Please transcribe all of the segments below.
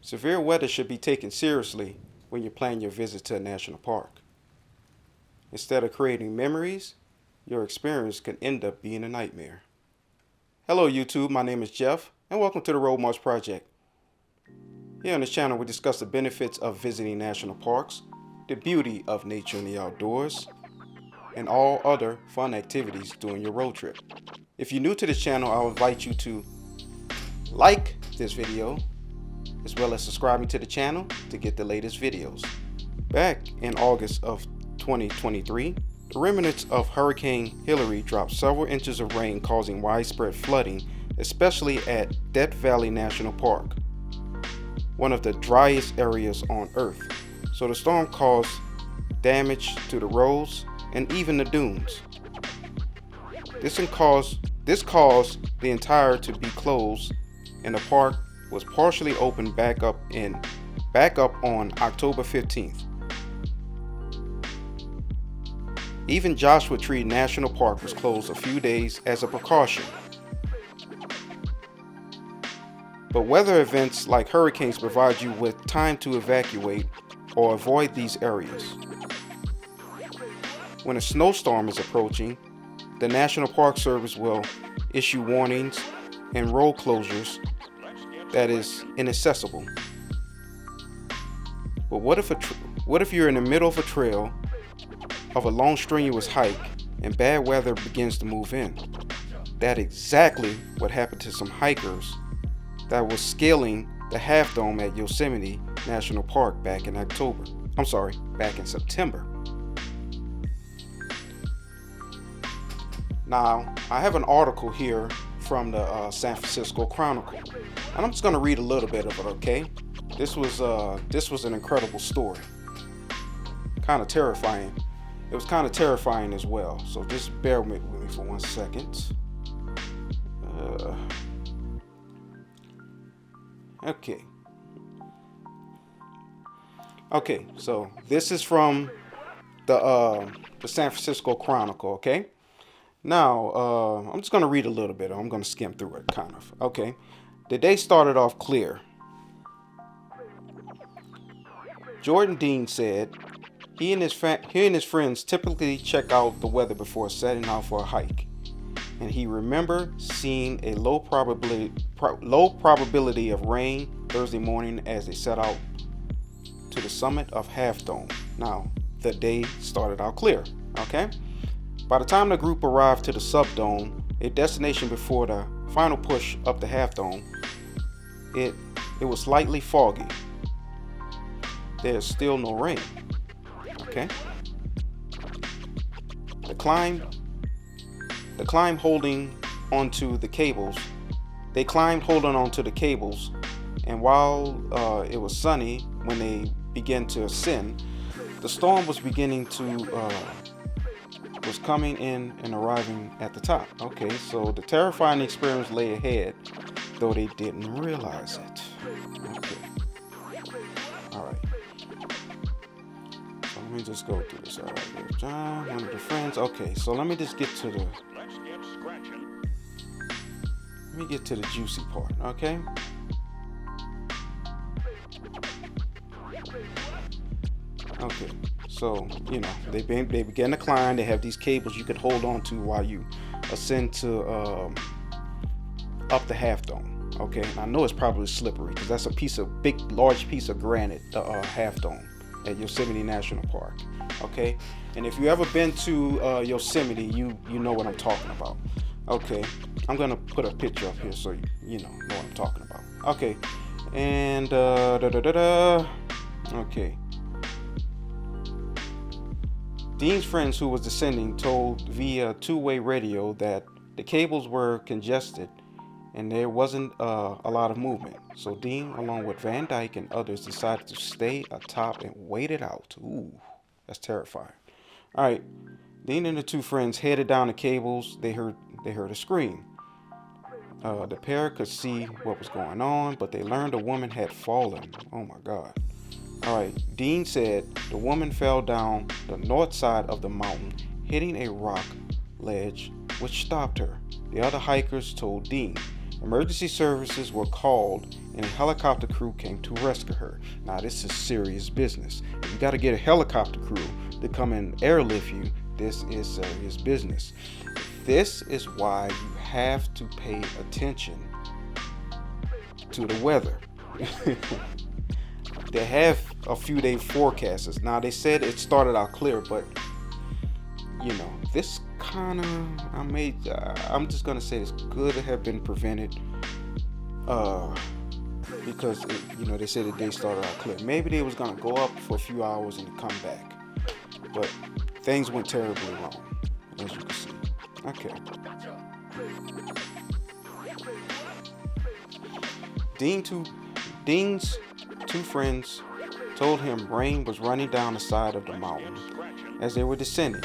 Severe weather should be taken seriously when you plan your visit to a national park. Instead of creating memories, your experience can end up being a nightmare. Hello YouTube, my name is Jeff, and welcome to the Road March Project. Here on this channel we discuss the benefits of visiting national parks, the beauty of nature and the outdoors, and all other fun activities during your road trip. If you're new to this channel, I'll invite you to like this video, as well as subscribing to the channel to get the latest videos. Back in August of 2023, the remnants of Hurricane Hilary dropped several inches of rain, causing widespread flooding, especially at Death Valley National Park, one of the driest areas on Earth. So the storm caused damage to the roads and even the dunes. This caused the entire to be closed, and the park was partially opened back up on October 15th. Even Joshua Tree National Park was closed a few days as a precaution. But weather events like hurricanes provide you with time to evacuate or avoid these areas. When a snowstorm is approaching, the National Park Service will issue warnings and road closures that is inaccessible. But what if you're in the middle of a trail of a long strenuous hike and bad weather begins to move in? That's exactly what happened to some hikers that was scaling the Half Dome at Yosemite National Park back in September. Now, I have an article here from the San Francisco Chronicle, and I'm just going to read a little bit of it, okay? This was an incredible story. Kind of terrifying. It was kind of terrifying as well, so just bear with me for 1 second. Okay, so this is from the San Francisco Chronicle, okay? Now, I'm just going to read a little bit. I'm going to skim through it, kind of. Okay. The day started off clear. Jordan Dean said he and his friends typically check out the weather before setting out for a hike, and he remembered seeing a low probability of rain Thursday morning as they set out to the summit of Half Dome. Now, the day started out clear. Okay. By the time the group arrived to the subdome, a destination before the final push up the Half Dome, it was slightly foggy. There's still no rain. Okay. The climb holding onto the cables. They climbed holding onto the cables, and while it was sunny when they began to ascend, the storm was coming in and arriving at the top. Okay, so the terrifying experience lay ahead, though they didn't realize it. Okay. Alright. So let me just go through this. Alright, there's John, one of the friends. Okay, so let me just get to the juicy part, okay? Okay. So, they begin to climb. They have these cables you could hold on to while you ascend to up the Half Dome. Okay, and I know it's probably slippery because that's large piece of granite, the Half Dome at Yosemite National Park. Okay, and if you ever been to Yosemite, you know what I'm talking about. Okay, I'm gonna put a picture up here so you know what I'm talking about. Okay, and okay. Dean's friends who was descending told via two-way radio that the cables were congested and there wasn't a lot of movement. So Dean, along with Van Dyke and others, decided to stay atop and wait it out. Ooh, that's terrifying. All right, Dean and the two friends headed down the cables. They heard a scream. The pair could see what was going on, but they learned a woman had fallen. Oh my God. Alright, Dean said the woman fell down the north side of the mountain, hitting a rock ledge, which stopped her. The other hikers told Dean. Emergency services were called and a helicopter crew came to rescue her. Now, this is serious business. If you got to get a helicopter crew to come and airlift you, this is serious business. This is why you have to pay attention to the weather. They have a few day forecasts. Now, they said it started out clear, but this kind of, I'm just gonna say this could have been prevented, because they said the day started out clear. Maybe they was gonna go up for a few hours and come back, but things went terribly wrong, as you can see. Okay. Dean's two friends told him rain was running down the side of the mountain as they were descending,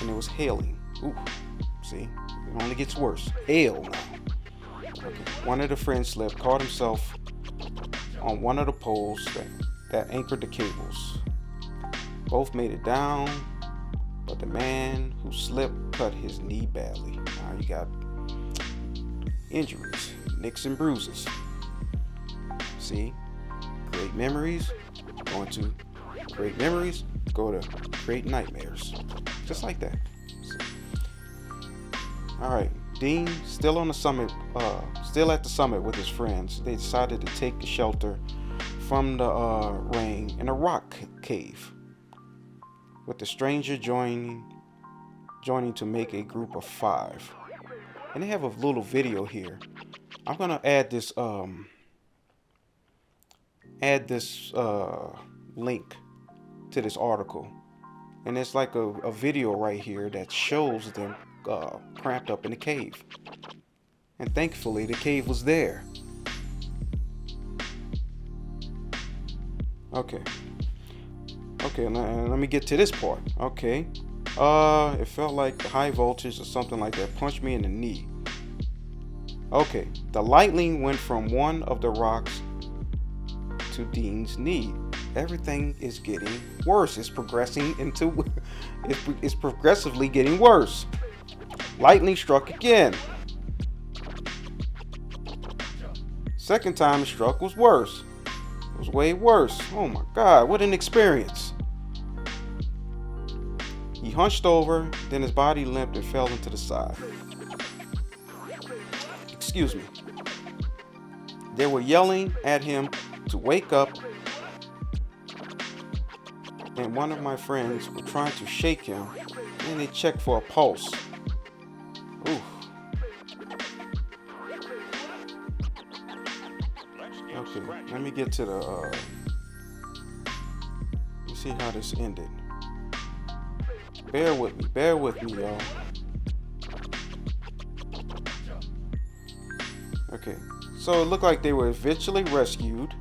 and it was hailing. Ooh, see, it only gets worse. Hail now. Okay. One of the friends slipped, caught himself on one of the poles that anchored the cables. Both made it down, but the man who slipped cut his knee badly. Now you got injuries, nicks and bruises. See, great memories going to great memories go to great nightmares, just like that. All right, Dean still on the summit, still at the summit with his friends. They decided to take shelter from the rain in a rock cave, with the stranger joining to make a group of 5. And they have a little video here. I'm gonna add this link to this article, and it's like a video right here that shows them cramped up in the cave, and thankfully the cave was there. Okay, let me get to this part. Okay, it felt like the high voltage or something like that punched me in the knee. Okay, the lightning went from one of the rocks to Dean's knee. Everything is getting worse. It's progressively getting worse. Lightning struck again. Second time it struck was worse. It was way worse. Oh my God, what an experience. He hunched over, then his body limped and fell into the side. Excuse me. They were yelling at him to wake up, and one of my friends were trying to shake him, and they checked for a pulse. Oof. Okay, let me get to the you see how this ended. Bear with me, y'all. Okay, so it looked like they were eventually rescued.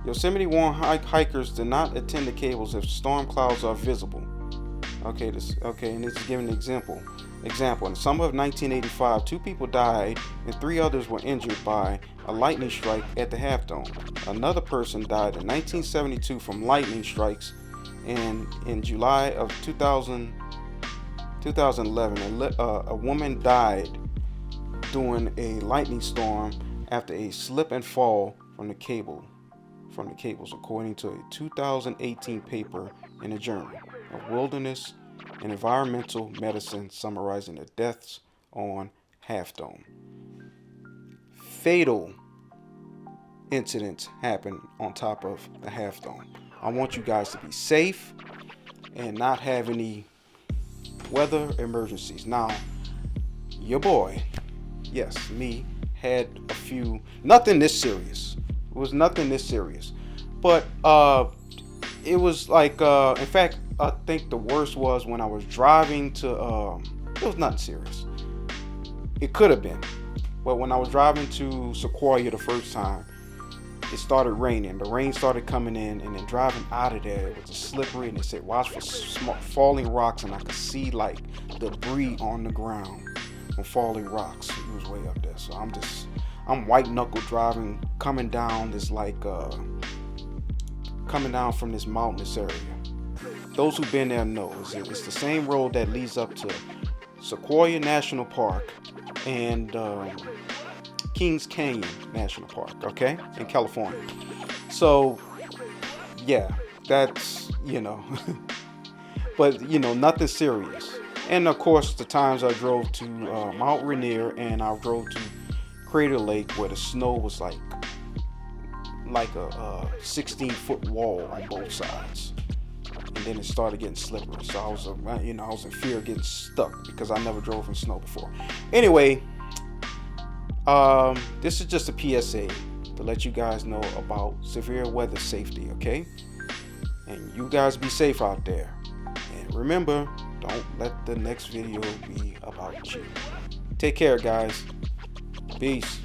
Yosemite warned hikers to not attend the cables if storm clouds are visible. Okay, and it's giving an example. In the summer of 1985, 2 people died and 3 others were injured by a lightning strike at the Half Dome. Another person died in 1972 from lightning strikes, and in July of 2011, a woman died during a lightning storm after a slip and fall from the cables, according to a 2018 paper in the Journal of Wilderness and Environmental Medicine summarizing the deaths on Half Dome. Fatal incidents happen on top of the Half Dome. I want you guys to be safe and not have any weather emergencies. Now, your boy, yes, me, had a few, nothing this serious. It was nothing this serious. But it was like, in fact, I think the worst was when I was driving to, it was nothing serious. It could have been. But when I was driving to Sequoia the first time, it started raining. The rain started coming in, and then driving out of there, it was slippery, and it said watch for falling rocks, and I could see like debris on the ground from falling rocks. It was way up there. So I'm white knuckle driving, coming down this coming down from this mountainous area. Those who've been there know it's the same road that leads up to Sequoia National Park and Kings Canyon National Park, okay, in California. So yeah, that's, but nothing serious. And of course, the times I drove to Mount Rainier and I drove to Crater Lake, where the snow was like a 16-foot wall on both sides, and then it started getting slippery. So I was, I was in fear of getting stuck because I never drove in snow before. Anyway, this is just a PSA to let you guys know about severe weather safety, okay? And you guys be safe out there. And remember, don't let the next video be about you. Take care, guys. Peace.